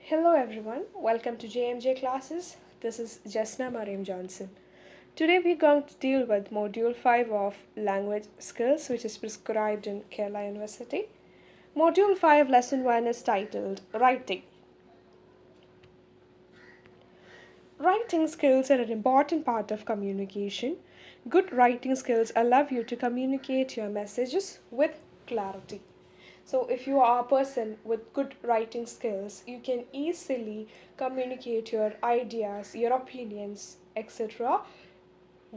Hello everyone, welcome to JMJ classes. This is Jasna Mariam Johnson. Today we're going to deal with Module 5 of Language Skills, which is prescribed in Kerala University. Module 5, Lesson 1 is titled Writing. Writing skills are an important part of communication. Good writing skills allow you to communicate your messages with clarity. So, if you are a person with good writing skills, you can easily communicate your ideas, your opinions, etc.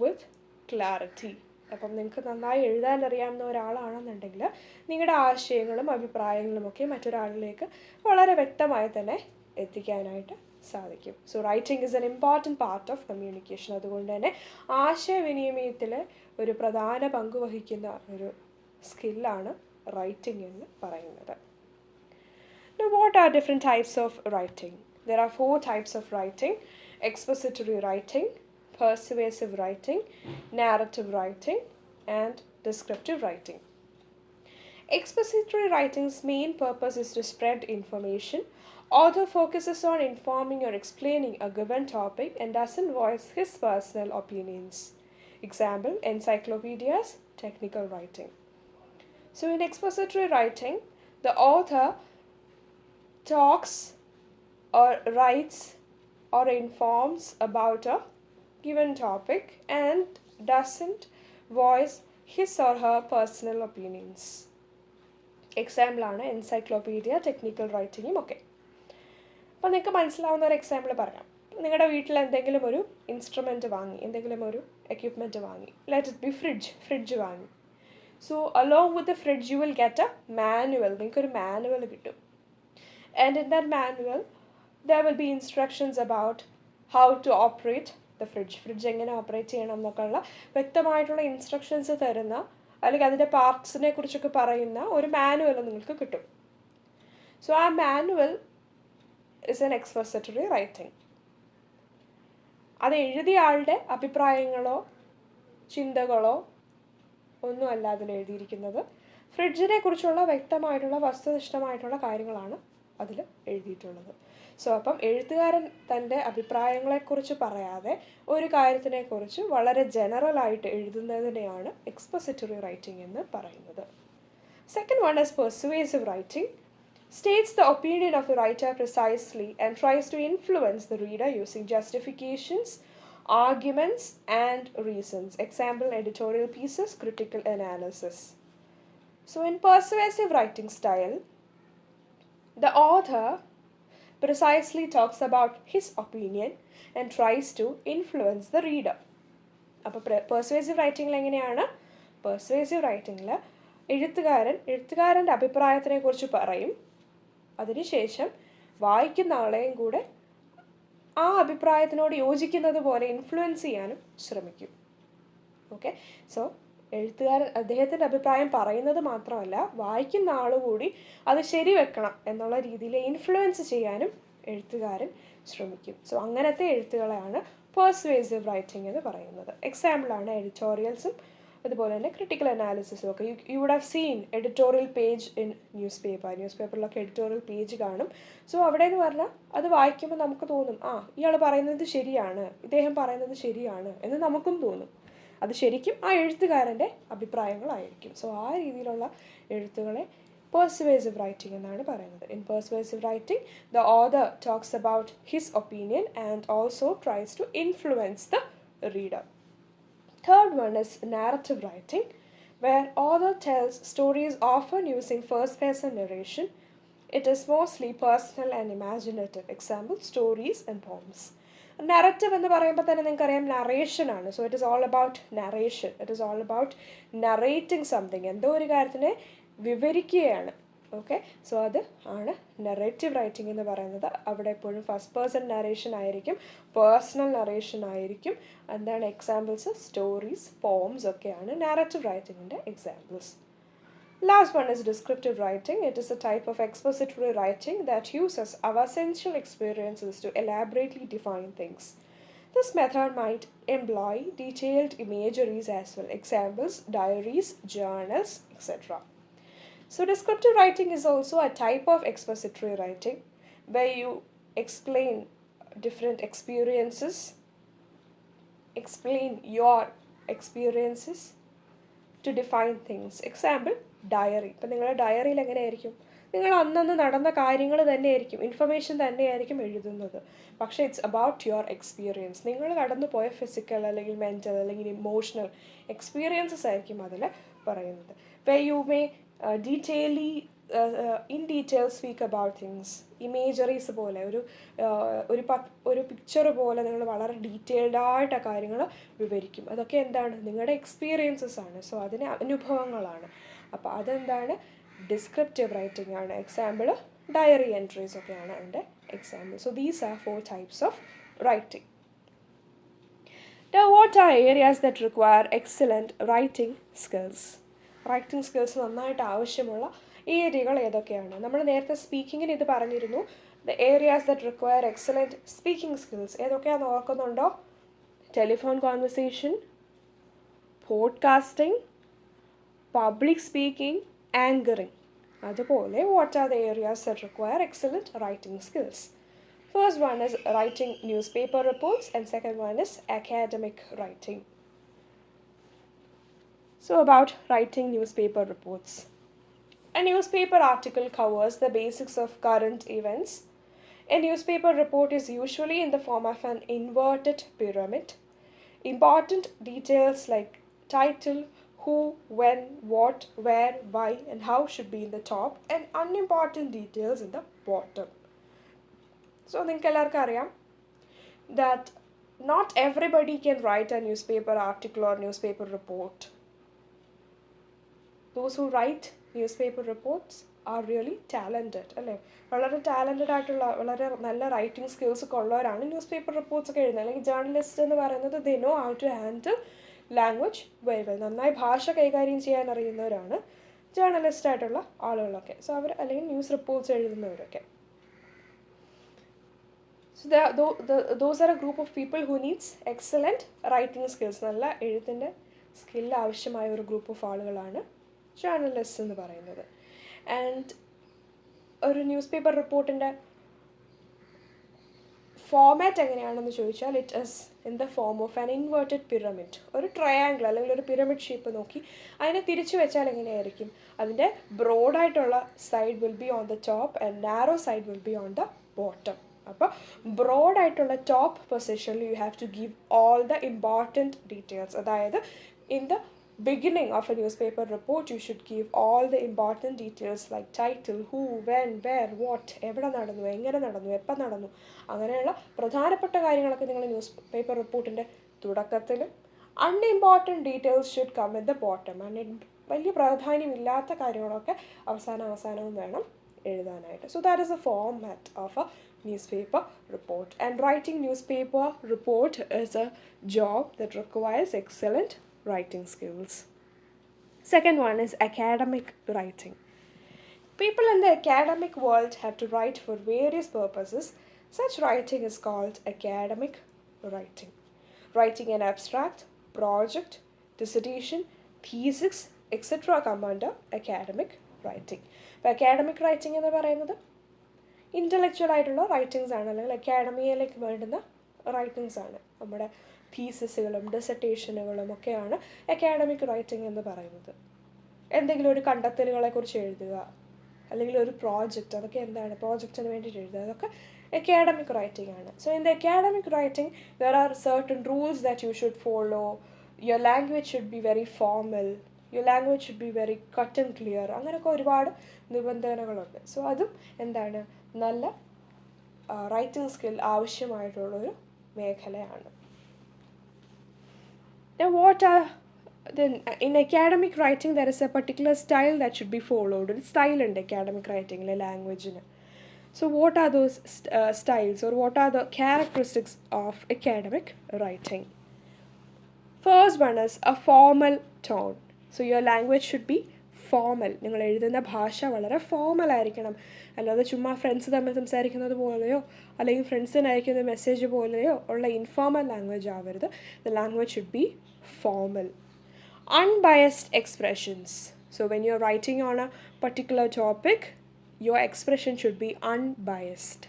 with clarity. അപ്പം നിങ്ങൾക്ക് നന്നായി എഴുതാൻ അറിയാവുന്ന ഒരാളാണെന്നുണ്ടെങ്കിൽ നിങ്ങളുടെ ആശയങ്ങളും അഭിപ്രായങ്ങളുമൊക്കെ മറ്റൊരാളിലേക്ക് വളരെ വ്യക്തമായി തന്നെ എത്തിക്കാനായിട്ട് സാധിക്കും. So writing is an important part of communication. അതുകൊണ്ട് തന്നെ ആശയവിനിമയത്തിൽ ഒരു പ്രധാന പങ്ക് വഹിക്കുന്ന ഒരു സ്കില്ലാണ് writing എന്ന് പറയുന്നത്. Now, what are different types of writing? There are 4 types of writing: expository writing, persuasive writing, narrative writing, and descriptive writing. Expository writing's main purpose is to spread information. Author focuses on informing or explaining a given topic and doesn't voice his personal opinions. Example: encyclopedias, technical writing. So in expository writing, the author talks or writes or informs about a given topic and doesn't voice his or her personal opinions. Example ആണ് encyclopedia, technical writing ഒക്കെ. അപ്പോൾ നിങ്ങൾക്ക് മനസ്സിലാവുന്ന ഒരു example പറയാം. നിങ്ങളുടെ വീട്ടിൽ എന്തെങ്കിലും ഒരു ഇൻസ്ട്രുമെൻറ്റ് വാങ്ങി, എന്തെങ്കിലും ഒരു എക്യുപ്മെൻറ്റ് വാങ്ങി. ലെറ്റ് ഇറ്റ് ബി ഫ്രിഡ്ജ് വാങ്ങി. So along with the fridge you will get a manual. നിങ്ങൾക്ക് ഒരു മാനുവൽ കിട്ടും. And in that manual there will be instructions about how to operate the fridge. Fridge എങ്ങനെ operate ചെയ്യണം എന്നൊക്കെയുള്ള വ്യക്തമായിട്ടുള്ള instructions തരുന്ന അല്ലെങ്കിൽ അതിൻ്റെ പാർട്സിനെ കുറിച്ചൊക്കെ പറയുന്ന ഒരു മാനുവൽ നിങ്ങൾക്ക് കിട്ടും. സോ ആ manual is an expository writing. അത് എഴുതിയ ആളുടെ അഭിപ്രായങ്ങളോ ചിന്തകളോ ഒന്നുമല്ല അതിൽ എഴുതിയിരിക്കുന്നത്. ഫ്രിഡ്ജിനെ കുറിച്ചുള്ള വ്യക്തമായിട്ടുള്ള വസ്തുനിഷ്ഠമായിട്ടുള്ള കാര്യങ്ങളാണ് അതിൽ എഴുതിയിട്ടുള്ളത്. സോ അപ്പം എഴുത്തുകാരൻ തൻ്റെ അഭിപ്രായങ്ങളെക്കുറിച്ച് പറയാതെ ഒരു കാര്യത്തിനെക്കുറിച്ച് വളരെ ജനറലായിട്ട് എഴുതുന്നതിനെയാണ് എക്സ്പോസിറ്ററി റൈറ്റിംഗ് എന്ന് പറയുന്നത്. Second one is persuasive writing. States the opinion of the writer precisely and tries to influence the reader using justifications, arguments, and reasons. Example: editorial pieces, critical analysis. So in persuasive writing style, the author precisely talks about his opinion and tries to influence the reader. അപ്പോൾ persuasive റൈറ്റിംഗിൽ എങ്ങനെയാണ്? Persuasive റൈറ്റിംഗിൽ എഴുത്തുകാരൻ്റെ അഭിപ്രായത്തിനെ കുറിച്ച് പറയും. അതിനുശേഷം വായിക്കുന്ന ആളെയും കൂടെ ആ അഭിപ്രായത്തിനോട് യോജിക്കുന്നത് പോലെ ഇൻഫ്ലുവൻസ് ചെയ്യാനും ശ്രമിക്കും. ഓക്കെ, സോ എഴുത്തുകാരൻ അദ്ദേഹത്തിൻ്റെ അഭിപ്രായം പറയുന്നത് മാത്രമല്ല വായിക്കുന്ന ആളുകൂടി അത് ശരിവെക്കണം എന്നുള്ള രീതിയിൽ ഇൻഫ്ലുവൻസ് ചെയ്യാനും എഴുത്തുകാരൻ ശ്രമിക്കും. സോ അങ്ങനത്തെ എഴുത്തുകളെയാണ് പെർസ്വേസീവ് റൈറ്റിംഗ് എന്ന് പറയുന്നത്. എക്സാമ്പിളാണ് എഡിറ്റോറിയൽസും അതുപോലെ തന്നെ ക്രിട്ടിക്കൽ അനാലിസിസും ഒക്കെ. You would have seen editorial page in news പേപ്പറിലൊക്കെ എഡിറ്റോറിയൽ പേജ് കാണും. സോ അവിടെ എന്ന് പറഞ്ഞാൽ അത് വായിക്കുമ്പോൾ നമുക്ക് തോന്നും, ഇയാൾ പറയുന്നത് ശരിയാണ്, ഇദ്ദേഹം പറയുന്നത് ശരിയാണ് എന്ന് നമുക്കും തോന്നും. അത് ശരിക്കും ആ എഴുത്തുകാരൻ്റെ അഭിപ്രായങ്ങളായിരിക്കും. സോ ആ രീതിയിലുള്ള എഴുത്തുകളെ പെർസ്വേസീവ് റൈറ്റിംഗ് എന്നാണ് പറയുന്നത്. In persuasive writing the author talks about his opinion and also tries to influence the reader. Third one is narrative writing, where author tells stories often using first-person narration. It is mostly personal and imaginative. Example: stories and poems. Narrative എന്ന് പറയുമ്പോൾ തന്നെ നിങ്ങൾക്കറിയാം narration ആണ്. So it is all about narration. It is all about narrating something. എന്തോ ഒരു കാര്യത്തിനെ വിവരിക്കുകയാണ്. Okay, so അത് ആണ് നറേറ്റീവ് റൈറ്റിംഗ് എന്ന് പറയുന്നത്. അവിടെ എപ്പോഴും ഫസ്റ്റ് പേഴ്സൺ നറേഷൻ ആയിരിക്കും, പേഴ്സണൽ നറേഷൻ ആയിരിക്കും. എന്താണ് എക്സാമ്പിൾസ്? സ്റ്റോറീസ്, പോംസ് ഒക്കെയാണ് നാരറ്റീവ് റൈറ്റിങ്ങിൻ്റെ examples. Last one is descriptive writing. It is a type of expository writing that uses our sensual experiences to elaborately define things. This method might employ detailed imageries as well. Examples: diaries, journals, etc. So descriptive writing is also a type of expository writing where you explain different experiences, explain your experiences, to define things. Example, diary. ഇപ്പം നിങ്ങളുടെ ഡയറിയിൽ എങ്ങനെയായിരിക്കും, നിങ്ങൾ അന്നന്ന് നടന്ന കാര്യങ്ങൾ തന്നെയായിരിക്കും, information തന്നെയായിരിക്കും എഴുതുന്നത്. പക്ഷേ ഇറ്റ്സ് അബൌട്ട് യുവർ എക്സ്പീരിയൻസ്. നിങ്ങൾ കടന്നു പോയ ഫിസിക്കൽ അല്ലെങ്കിൽ മെൻ്റൽ അല്ലെങ്കിൽ ഇമോഷണൽ എക്സ്പീരിയൻസസ് ആയിരിക്കും അതിൽ പറയുന്നത്. Way you may detaily in detail speak about things. Imageries പോലെ ഒരു പിക്ചർ പോലെ നിങ്ങൾ വളരെ ഡീറ്റെയിൽഡ് ആയിട്ട് ആ കാര്യങ്ങൾ വിവരിക്കും. അതൊക്കെ എന്താണ്, നിങ്ങളുടെ എക്സ്പീരിയൻസസ് ആണ്. സോ അതിന് അനുഭവങ്ങളാണ്. അപ്പോൾ അതെന്താണ്, ഡിസ്ക്രിപ്റ്റീവ് റൈറ്റിംഗ് ആണ്. എക്സാമ്പിൾ ഡയറി എൻട്രീസ് ഒക്കെയാണ് അതിൻ്റെ example. So these are 4 types of writing. Now what are areas that require excellent writing skills? Writing skills നന്നായിട്ട് ആവശ്യമുള്ള ഏരിയകൾ ഏതൊക്കെയാണ്? നമ്മൾ നേരത്തെ സ്പീക്കിങ്ങിന് ഇത് പറഞ്ഞിരുന്നു. The areas that require excellent speaking skills ഏതൊക്കെയാണെന്ന് ഓർക്കുന്നുണ്ടോ? Telephone conversation, podcasting, public speaking, anchoring. അതുപോലെ what are the areas that require excellent writing skills? First one is writing newspaper reports and second one is academic writing. So about writing newspaper reports. A newspaper article covers the basics of current events. A newspaper report is usually in the form of an inverted pyramid. Important details like title, who, when, what, where, why and how should be in the top and unimportant details in the bottom. So നിങ്ങൾക്ക് എല്ലാവർക്കും അറിയാം that not everybody can write a newspaper article or newspaper report. Those who write newspaper reports are really talented, അല്ലേ? വളരെ talented ആയിട്ടുള്ള വളരെ നല്ല writing skills ഒക്കെ ഉള്ളവരാണ് ന്യൂസ് പേപ്പർ റിപ്പോർട്ട്സ് ഒക്കെ എഴുതുന്നത്. അല്ലെങ്കിൽ ജേർണലിസ്റ്റ് എന്ന് പറയുന്നത് they know how to handle language very well. നന്നായി ഭാഷ കൈകാര്യം ചെയ്യാൻ അറിയുന്നവരാണ് ജേർണലിസ്റ്റ് ആയിട്ടുള്ള ആളുകളൊക്കെ. സോ അവർ അല്ലെങ്കിൽ ന്യൂസ് റിപ്പോർട്ട്സ് എഴുതുന്നവരൊക്കെ. So those are a group of people who needs excellent writing skills. നല്ല എഴുത്തിൻ്റെ സ്കിൽ ആവശ്യമായ ഒരു ഗ്രൂപ്പ് ഓഫ് ആളുകളാണ് ജേർണലിസ്റ്റ് എന്ന് പറയുന്നത്. ആൻഡ് ഒരു ന്യൂസ് പേപ്പർ റിപ്പോർട്ടിൻ്റെ ഫോമാറ്റ് എങ്ങനെയാണെന്ന് ചോദിച്ചാൽ it is in the form of an inverted pyramid. ഒരു ട്രയാങ്കിൾ അല്ലെങ്കിൽ ഒരു പിരമിഡ് ഷേപ്പ് നോക്കി അതിനെ തിരിച്ചു വെച്ചാൽ എങ്ങനെയായിരിക്കും, അതിൻ്റെ ബ്രോഡായിട്ടുള്ള side will be on the top and narrow side will be on the bottom. അപ്പോൾ ബ്രോഡായിട്ടുള്ള ടോപ്പ് പൊസിഷനിൽ you have to give all the important details. അതായത് in the beginning of a newspaper report you should give all the important details like title, who, when, where, what, എവിടെ നടന്നു, എങ്ങനെ നടന്നു, എപ്പം നടന്നു, അങ്ങനെയുള്ള പ്രധാനപ്പെട്ട കാര്യങ്ങളൊക്കെ നിങ്ങൾ ന്യൂസ് പേപ്പർ റിപ്പോർട്ടിൻ്റെ തുടക്കത്തിലും unimportant details should come in the bottom. വലിയ പ്രാധാന്യമില്ലാത്ത കാര്യങ്ങളൊക്കെ അവസാനവും വേണം എഴുതാനായിട്ട്. So that is a format of a newspaper report, and writing newspaper report is a job that requires excellent writing skills. Second one is academic writing. People in the academic world have to write for various purposes. Such writing is called academic writing. Writing an abstract, project, dissertation, thesis, etc. come under academic writing. അപ്പോൾ academic writing എന്ന് പറയുന്നത് intellectual ആയിട്ടുള്ള writings ആണ്, അല്ലെങ്കിൽ അക്കാഡമിയിലേക്ക് വേണ്ടുന്ന writings ആണ്. നമ്മുടെ തീസിസുകളും ഡിസർട്ടേഷനുകളും ഒക്കെയാണ് അക്കാഡമിക് റൈറ്റിംഗ് എന്ന് പറയുന്നത്. എന്തെങ്കിലും ഒരു കണ്ടെത്തലുകളെക്കുറിച്ച് എഴുതുക അല്ലെങ്കിൽ ഒരു പ്രോജക്റ്റ്, അതൊക്കെ എന്താണ്, പ്രോജക്റ്റിന് വേണ്ടിയിട്ട് എഴുതുക, അതൊക്കെ academic writing ആണ്. So in the academic writing there are certain rules that you should follow. Your language should be very formal, your language should be very cut and clear. അങ്ങനെയൊക്കെ ഒരുപാട് നിബന്ധനകളുണ്ട്. സോ അതും എന്താണ്, നല്ല റൈറ്റിംഗ് സ്കിൽ ആവശ്യമായിട്ടുള്ളൊരു മേഖലയാണ്. Now what are then in academic writing there is a particular style that should be followed. ഒരു style ഉണ്ട് academic writing ലാംഗ്വേജിന്. So what are those styles, or what are the characteristics of academic writing? First one is a formal tone. So your language should be formal. നിങ്ങൾ എഴുതുന്ന ഭാഷ വളരെ formal ആയിരിക്കണം. അല്ലാതെ ചുമ്മാ friends തമ്മിൽ സംസാരിക്കുന്നത് പോലെയോ അല്ലെങ്കിൽ ഫ്രണ്ട്സിന് അയക്കുന്ന മെസ്സേജ് പോലെയോ ഉള്ള ഇൻഫോർമൽ ലാംഗ്വേജ് ആവരുത്. The language should be formal. Unbiased expressions. So when you're writing on a particular topic, your expression should be unbiased.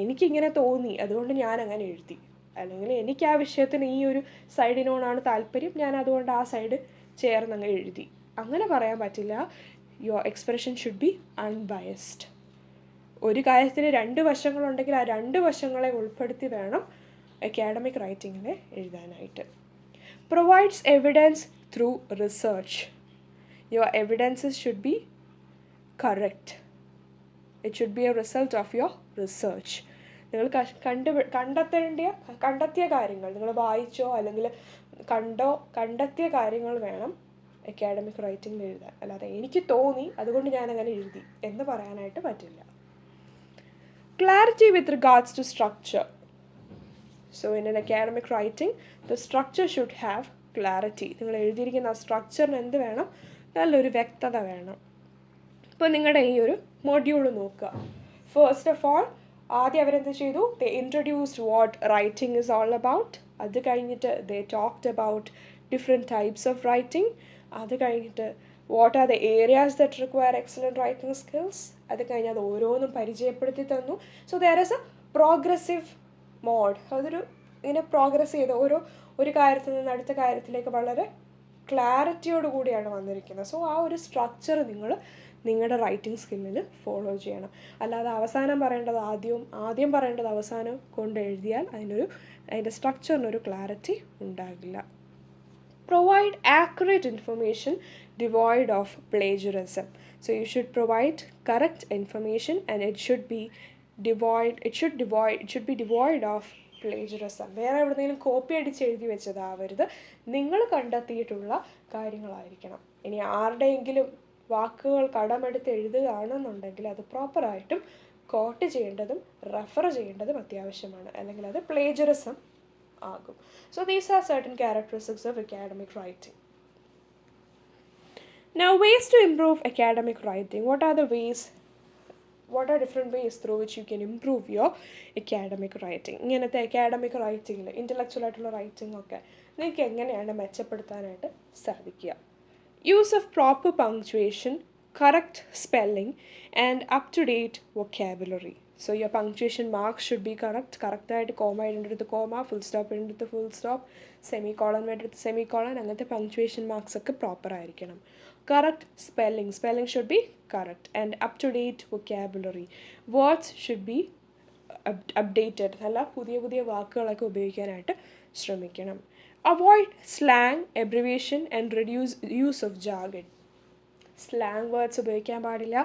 എനിക്കിങ്ങനെ തോന്നി അതുകൊണ്ട് ഞാൻ അങ്ങനെ എഴുതി, അല്ലെങ്കിൽ എനിക്ക് ആ വിഷയത്തിന് ഈ ഒരു സൈഡിനോടാണ് താല്പര്യം, ഞാൻ അതുകൊണ്ട് ആ സൈഡ് ചേർന്നങ്ങ് എഴുതി, അങ്ങനെ പറയാൻ പറ്റില്ല. Your expression should be unbiased. ഒരു കാര്യത്തിന് 2 വശങ്ങളുണ്ടെങ്കിൽ ആ 2 വശങ്ങളെ ഉൾപ്പെടുത്തി വേണം അക്കാഡമിക് റൈറ്റിങ്ങിൽ എഴുതാനായിട്ട്. Provides evidence through research. Your evidences should be correct. It should be A result of your research. നിങ്ങൾ കണ്ടെത്തിയ കാര്യങ്ങൾ നിങ്ങൾ വായിച്ചോ അല്ലെങ്കിൽ കണ്ടെത്തിയ കാര്യങ്ങൾ വേണം അക്കാഡമിക് റൈറ്റിങ്ങിൽ എഴുതാൻ. അല്ലാതെ എനിക്ക് തോന്നി അതുകൊണ്ട് ഞാനങ്ങനെ എഴുതി എന്ന് പറയാനായിട്ട് പറ്റില്ല. Clarity with regards to structure. So in an academic writing, the structure should have clarity. നിങ്ങൾ എഴുതിയിരിക്കുന്ന ആ സ്ട്രക്ചറിന് എന്ത് വേണം? നല്ലൊരു വ്യക്തത വേണം. ഇപ്പോൾ നിങ്ങളുടെ ഈ ഒരു മൊഡ്യൂൾ നോക്കുക. ഫസ്റ്റ് ഓഫ് ഓൾ ആദ്യം അവരെന്ത് ചെയ്തു? They introduced what writing is all about. അത് കഴിഞ്ഞിട്ട് they talked about different types of writing. അത് കഴിഞ്ഞിട്ട് what are the areas that require excellent writing skills. അത് കഴിഞ്ഞ് അത് ഓരോന്നും പരിചയപ്പെടുത്തി തന്നു. So there is a progressive mode. അതൊരു ഇങ്ങനെ പ്രോഗ്രസ് ചെയ്ത് ഒരു കാര്യത്തിൽ നിന്ന് അടുത്ത കാര്യത്തിലേക്ക് വളരെ ക്ലാരിറ്റിയോട് കൂടിയാണ് വന്നിരിക്കുന്നത്. സോ ആ ഒരു സ്ട്രക്ചർ നിങ്ങൾ നിങ്ങളുടെ റൈറ്റിംഗ് സ്കില്ലിൽ ഫോളോ ചെയ്യണം. അല്ലാതെ അവസാനം പറയേണ്ടത് ആദ്യം പറയേണ്ടത് അവസാനം കൊണ്ട് എഴുതിയാൽ അതിൻ്റെ സ്ട്രക്ചറിനൊരു ക്ലാരിറ്റി ഉണ്ടാകില്ല. Provide accurate information devoid of plagiarism. So you should provide correct information and it should be devoid of plagiarism. വേറെ എവിടെയെങ്കിലും കോപ്പി അടിച്ച് എഴുതി വെച്ചതാവരുത്, നിങ്ങൾ കണ്ടെത്തിയിട്ടുള്ള കാര്യങ്ങളായിരിക്കണം. ഇനി ആരുടെയെങ്കിലും വാക്കുകൾ കടമെടുത്ത് എഴുതുകയാണെന്നുണ്ടെങ്കിൽ അത് പ്രോപ്പറായിട്ടും കോട്ട് ചെയ്യേണ്ടതും റെഫർ ചെയ്യേണ്ടതും അത്യാവശ്യമാണ്, അല്ലെങ്കിൽ അത് പ്ലേജറിസം ആകും. So these are certain characteristics of academic writing. Now, ways to improve academic writing. What are different ways through which you can improve your academic writing? ഇങ്ങനത്തെ അക്കാഡമിക് റൈറ്റിങ്ങിൽ ഇൻ്റലക്ച്വൽ ആയിട്ടുള്ള writing ഒക്കെ നിങ്ങൾക്ക് എങ്ങനെയാണ് മെച്ചപ്പെടുത്താനായിട്ട് സാധിക്കുക? Use of proper punctuation, correct spelling and up-to-date vocabulary. So your punctuation marks should be correct ആയിട്ട് comma ഇടേണ്ടടുത്ത് comma, full stop ഇടേണ്ടടുത്ത് full stop, semicolon വേണ്ടടുത്ത് സെമിക്കോളൻ, അങ്ങനത്തെ പങ്ക്ച്വേഷൻ മാർക്സ് ഒക്കെ പ്രോപ്പർ ആയിരിക്കണം. Correct spelling should be correct and up-to-date vocabulary. Words should be updated, നല്ല പുതിയ വാക്കുകളൊക്കെ ഉപയോഗിക്കാനായിട്ട് ശ്രമിക്കണം. Avoid slang, abbreviation and reduce use of jargon. Slang words ഉപയോഗിക്കാൻ പാടില്ല,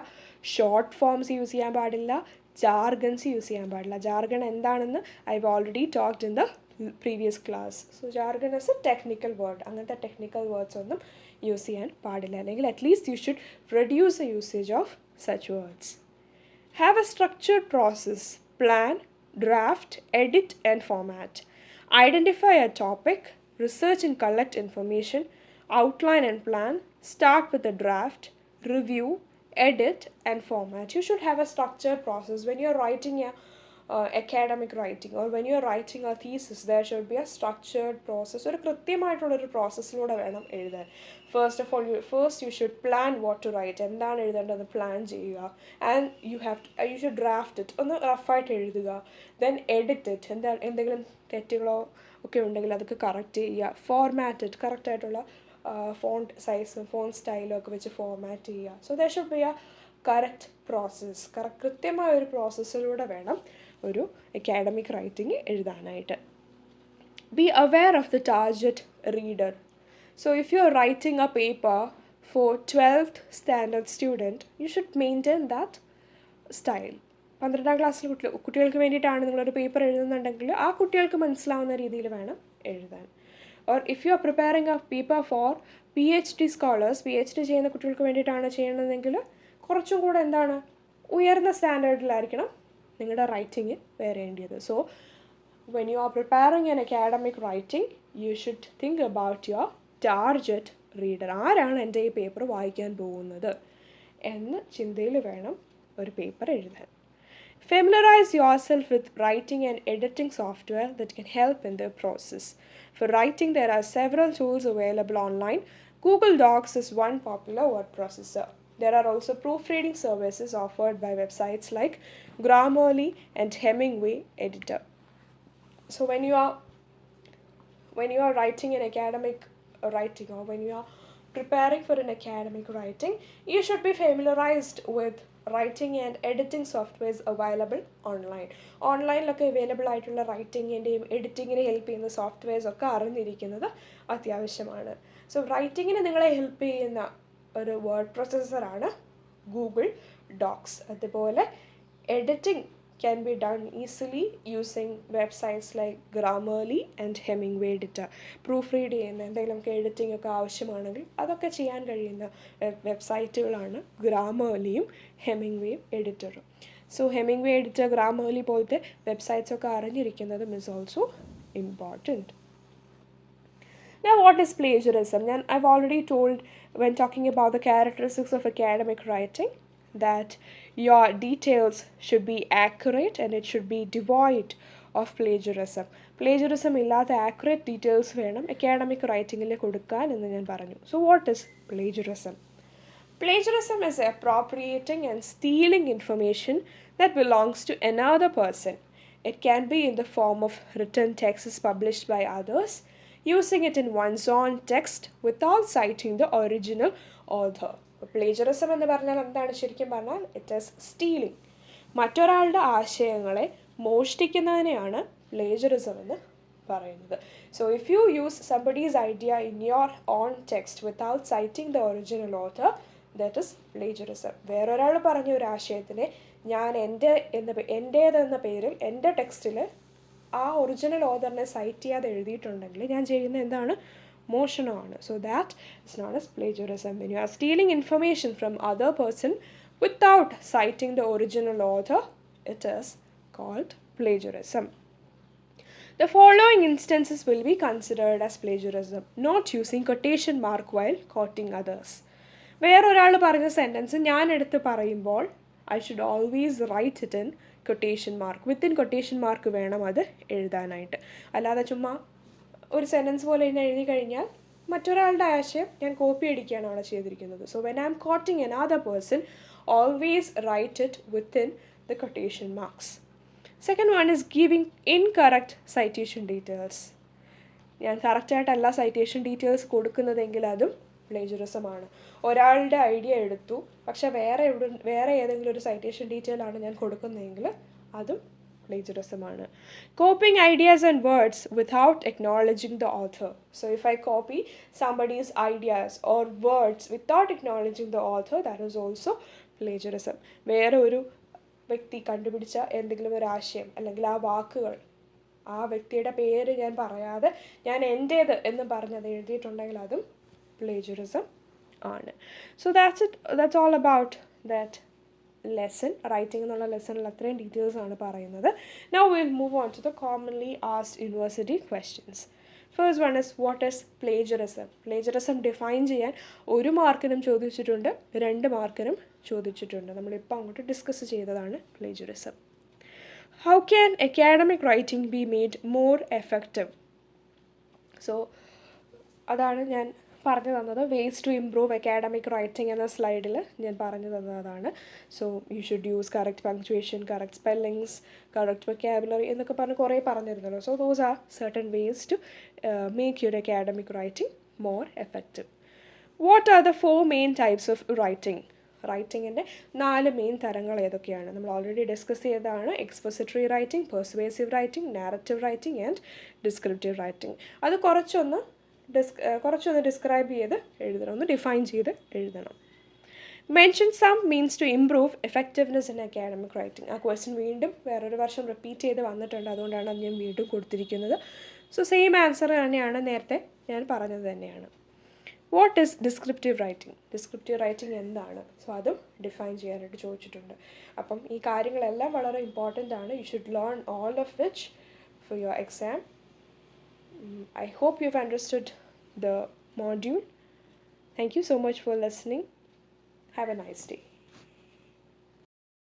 ഷോർട്ട് ഫോംസ് യൂസ് ചെയ്യാൻ പാടില്ല, ജാർഗൻസ് യൂസ് ചെയ്യാൻ പാടില്ല. ജാർഗൺ എന്താണെന്ന് I have already talked in the previous class. So jargon is A technical word. അങ്ങനത്തെ ടെക്നിക്കൽ വേർഡ്സ് ഒന്നും use ചെയ്യാൻ പാടില്ല, അല്ലെങ്കിൽ at least you should reduce the usage of such words. Have A structured process, plan, draft, edit and format. Identify a topic, research and collect information, outline and plan, start with a draft, review, edit and format. You should have a structured process when you're writing a academic writing or when you're writing a thesis. There should be a structured process. ഒരു കൃത്യമായിട്ടുള്ളൊരു പ്രോസസ്സിലൂടെ വേണം എഴുതാൻ. First you should plan what to write. എന്താണ് എഴുതേണ്ടത് plan ചെയ്യുക. And you should draft it. ഒന്ന് റഫായിട്ട് എഴുതുക. Then edit it. എന്തെങ്കിലും തെറ്റുകളോ ഒക്കെ ഉണ്ടെങ്കിൽ അതൊക്കെ കറക്റ്റ് ചെയ്യുക. ഫോർമാറ്റ് ഇറ്റ്, കറക്റ്റായിട്ടുള്ള ഫോണ്ട് സൈസും ഫോണ്ട് സ്റ്റൈലും ഒക്കെ വെച്ച് ഫോർമാറ്റ് ചെയ്യുക. So there should be a correct process. കൃത്യമായ ഒരു പ്രോസസ്സിലൂടെ വേണം ഒരു അക്കാഡമിക് റൈറ്റിംഗ് എഴുതാനായിട്ട്. Be aware of the target reader. So if you are writing a paper for 12th standard student, you should maintain that style. 12ാം ക്ലാസ്സിലെ കുട്ടികൾക്ക് വേണ്ടിയിട്ടാണ് നിങ്ങളൊരു പേപ്പർ എഴുതുന്നുണ്ടെങ്കിൽ ആ കുട്ടികൾക്ക് മനസ്സിലാവുന്ന രീതിയിൽ വേണം എഴുതാൻ. Or if you are preparing a paper for PhD scholars, PhD ചെയ്യുന്ന കുട്ടികൾക്ക് വേണ്ടിയിട്ടാണ് ചെയ്യണമെങ്കിൽ കുറച്ചും കൂടെ എന്താണ് ഉയർന്ന സ്റ്റാൻഡേർഡിലായിരിക്കണം നിങ്ങളുടെ റൈറ്റിംഗ് വരേണ്ടത്. So when you are preparing an academic writing you should think about your target reader. ആരാണ് എൻ്റെ ഈ പേപ്പർ വായിക്കാൻ പോകുന്നത് എന്ന ചിന്തയിൽ വേണം ഒരു പേപ്പർ എഴുതാൻ. Familiarize yourself with writing and editing software that can help in the process. For writing, there are several tools available online. Google Docs is one popular word processor. There are also proofreading services offered by websites like Grammarly and Hemingway editor. So when you are writing an academic writing, or when you are preparing for an academic writing, you should be familiarized with writing and editing softwares available online. ഓൺലൈനിലൊക്കെ available ആയിട്ടുള്ള റൈറ്റിങ്ങിൻ്റെയും എഡിറ്റിങ്ങിനെ help ചെയ്യുന്ന softwares ഒക്കെ അറിഞ്ഞിരിക്കുന്നത് അത്യാവശ്യമാണ്. So റൈറ്റിങ്ങിന് നിങ്ങളെ help ചെയ്യുന്ന ഒരു word പ്രോസസ്സറാണ് Google docs. അതുപോലെ editing can be done easily using websites like Grammarly and Hemingway editor. Proof read ചെയ്യുന്ന എന്തെങ്കിലുമൊക്കെ എഡിറ്റിംഗ് ഒക്കെ ആവശ്യമാണെങ്കിൽ അതൊക്കെ ചെയ്യാൻ കഴിയുന്ന വെബ്സൈറ്റുകളാണ് ഗ്രാമർലിയും ഹെമിംഗ്വേയും എഡിറ്ററും. സോ ഹെമിംഗ്വേ എഡിറ്റർ, ഗ്രാമർലി പോലത്തെ വെബ്സൈറ്റ്സ് ഒക്കെ അറിഞ്ഞിരിക്കുന്നതും is also important. Now what is plagiarism? I've already told when talking about the characteristics of academic writing that your details should be accurate and it should be devoid of plagiarism. Plagiarism ഇല്ലാത്ത accurate details വേണം academic writingൽ കൊടുക്കാൻ എന്ന് ഞാൻ പറഞ്ഞു. So what is plagiarism? Plagiarism is appropriating and stealing information that belongs to another person. It can be in the form of written texts published by others, using it in one's own text without citing the original author. Plagiarism എന്ന് പറഞ്ഞാൽ എന്താണ്? ശരിക്കും പറഞ്ഞാൽ it is stealing. മറ്റൊരാളുടെ ആശയങ്ങളെ മോഷ്ടിക്കുന്നതിനെയാണ് plagiarism എന്ന് പറയുന്നത്. So if you use somebody's idea in your own text without citing the original author, that is plagiarism. വേറൊരാൾ പറഞ്ഞ ഒരു ആശയത്തിനെ ഞാൻ എൻ്റേതെന്ന പേരിൽ എൻ്റെ ടെക്സ്റ്റിൽ ആ ഒറിജിനൽ ഓഥറിനെ സൈറ്റ് ചെയ്യാതെ എഴുതിയിട്ടുണ്ടെങ്കിൽ ഞാൻ ചെയ്യുന്ന എന്താണ്? മോഷണമാണ്. So that is known as plagiarism. When you are stealing information from other person without citing the original author, it is called plagiarism. The following instances will be considered as plagiarism: not using quotation mark while quoting others. വേറൊരാൾ പറഞ്ഞ sentence ഞാൻ എടുത്ത് പറയുമ്പോൾ I should always write it in quotation mark. Within quotation mark വേണം അത് എഴുതാനായിട്ട്. അല്ലാതെ ചുമ്മാ ഒരു സെൻറ്റൻസ് പോലെ തന്നെ എഴുതി കഴിഞ്ഞാൽ മറ്റൊരാളുടെ ആശയം ഞാൻ കോപ്പി അടിക്കുകയാണ് അവിടെ ചെയ്തിരിക്കുന്നത്. So when I M coating another person, always write it within the quotation marks. Second one is giving incorrect citation details. ഞാൻ കറക്റ്റായിട്ടല്ല സൈറ്റേഷൻ ഡീറ്റെയിൽസ് കൊടുക്കുന്നതെങ്കിൽ അതും പ്ലേജറിസമാണ്. ഒരാളുടെ ഐഡിയ എടുത്തു പക്ഷെ വേറെ ഏതെങ്കിലും ഒരു സൈറ്റേഷൻ ഡീറ്റെയിൽ ആണ് ഞാൻ കൊടുക്കുന്നതെങ്കിൽ അതും plagiarism. Copying ideas and words without acknowledging the author. So if I copy somebody's ideas or words without acknowledging the author, that is also plagiarism. വേറെ ഒരു വ്യക്തി കണ്ടുപിടിച്ച എന്തെങ്കിലും ഒരു ആശയം അല്ലെങ്കിൽ ആ വാക്കുകൾ, ആ വ്യക്തിയുടെ പേര് ഞാൻ പറയാതെ ഞാൻ എൻ്റേത് എന്ന് പറഞ്ഞത് എഴുതിയിട്ടുണ്ടെങ്കിൽ അതും plagiarism ആണ്. So that's all about that lesson. Writing എന്നുള്ള ലെസണിൽ അത്രയും ഡീറ്റെയിൽസ് ആണ് പറയുന്നത്. Now we'll move on to the commonly asked university questions. First one is what is plagiarism? Plagiarism define ചെയ്യാൻ 1 മാർക്കിനും ചോദിച്ചിട്ടുണ്ട്, 2 മാർക്കിനും ചോദിച്ചിട്ടുണ്ട്. നമ്മളിപ്പോൾ അങ്ങോട്ട് ഡിസ്കസ് ചെയ്തതാണ് plagiarism. How can academic writing be made more effective? So അതാണ് ഞാൻ പറഞ്ഞു തന്നത്. Ways to improve academic writing എന്ന സ്ലൈഡിൽ ഞാൻ പറഞ്ഞു തന്നതാണ്. So you should use correct punctuation, correct spellings, correct vocabulary എന്നൊക്കെ പറഞ്ഞ് കുറേ പറഞ്ഞിരുന്നല്ലോ. So those are certain ways to make your academic writing more effective. What are the 4 main types of writing? റൈറ്റിങ്ങിൻ്റെ 4 മെയിൻ തരങ്ങൾ ഏതൊക്കെയാണ്? നമ്മൾ ഓൾറെഡി ഡിസ്കസ് ചെയ്തതാണ്. Expository writing, persuasive writing, narrative writing and descriptive writing. അത് കുറച്ചൊന്ന് describe ചെയ്ത് എഴുതണം, ഒന്ന് ഡിഫൈൻ ചെയ്ത് എഴുതണം. Mention some means to improve effectiveness in academic writing. ആ ക്വസ്റ്റ്യൻ വീണ്ടും വേറൊരു വർഷം റിപ്പീറ്റ് ചെയ്ത് വന്നിട്ടുണ്ട്, അതുകൊണ്ടാണ് അത് ഞാൻ വീണ്ടും കൊടുത്തിരിക്കുന്നത്. സോ സെയിം ആൻസർ തന്നെയാണ്, നേരത്തെ ഞാൻ പറഞ്ഞത് തന്നെയാണ്. What is descriptive writing? Descriptive writing എന്താണ്? സോ അതും ഡിഫൈൻ ചെയ്യാനായിട്ട് ചോദിച്ചിട്ടുണ്ട്. അപ്പം ഈ കാര്യങ്ങളെല്ലാം വളരെ ഇമ്പോർട്ടൻ്റ് ആണ്. You should learn all of which for your exam. I hope you've understood the module. Thank you so much for listening. Have a nice day.